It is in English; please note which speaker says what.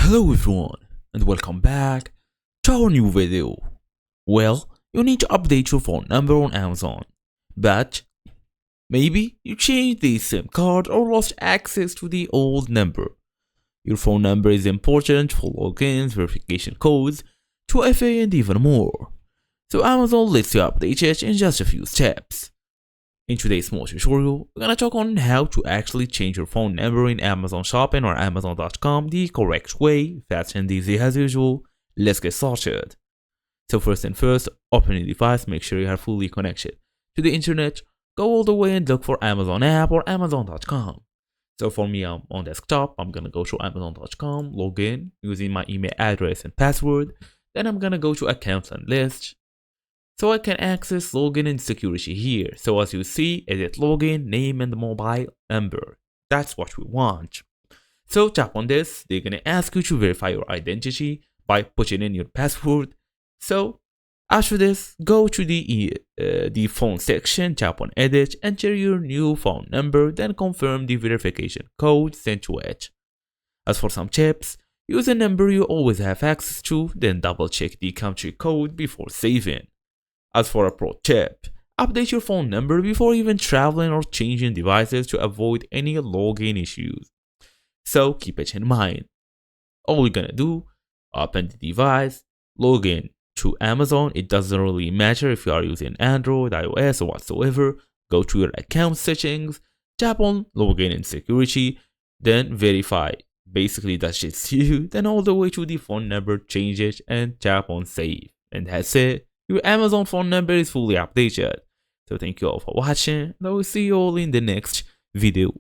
Speaker 1: Hello everyone and welcome back to our new video. Well, you need to update your phone number on Amazon, but maybe you changed the SIM card or lost access to the old number. Your phone number is important for logins, verification codes, 2FA and even more. So Amazon lets you update it in just a few steps. In today's small tutorial, we're gonna talk on how to actually change your phone number in Amazon Shopping or Amazon.com the correct way, fast and easy as usual. Let's get started. So first and first, open your device, make sure you are fully connected to the internet, go all the way and look for Amazon app or Amazon.com. So for me, I'm on desktop, I'm gonna go to Amazon.com, log in using my email address and password, then I'm gonna go to accounts and list. So I can access login and security here. So as you see, edit login, name and mobile number. That's what we want. So tap on this. They're gonna ask you to verify your identity by putting in your password. So after this, go to the phone section, tap on edit, enter your new phone number, then confirm the verification code sent to it. As for some tips, use a number you always have access to, then double check the country code before saving. As for a pro tip, update your phone number before even traveling or changing devices to avoid any login issues. So keep it in mind. All you're gonna do, open the device, log in to Amazon. It doesn't really matter if you are using Android, iOS, or whatsoever. Go to your account settings, tap on login and security, then verify. Basically that's just you. Then all the way to the phone number, change it and tap on save. And that's it. Your Amazon phone number is fully updated. So thank you all for watching, and I will see you all in the next video.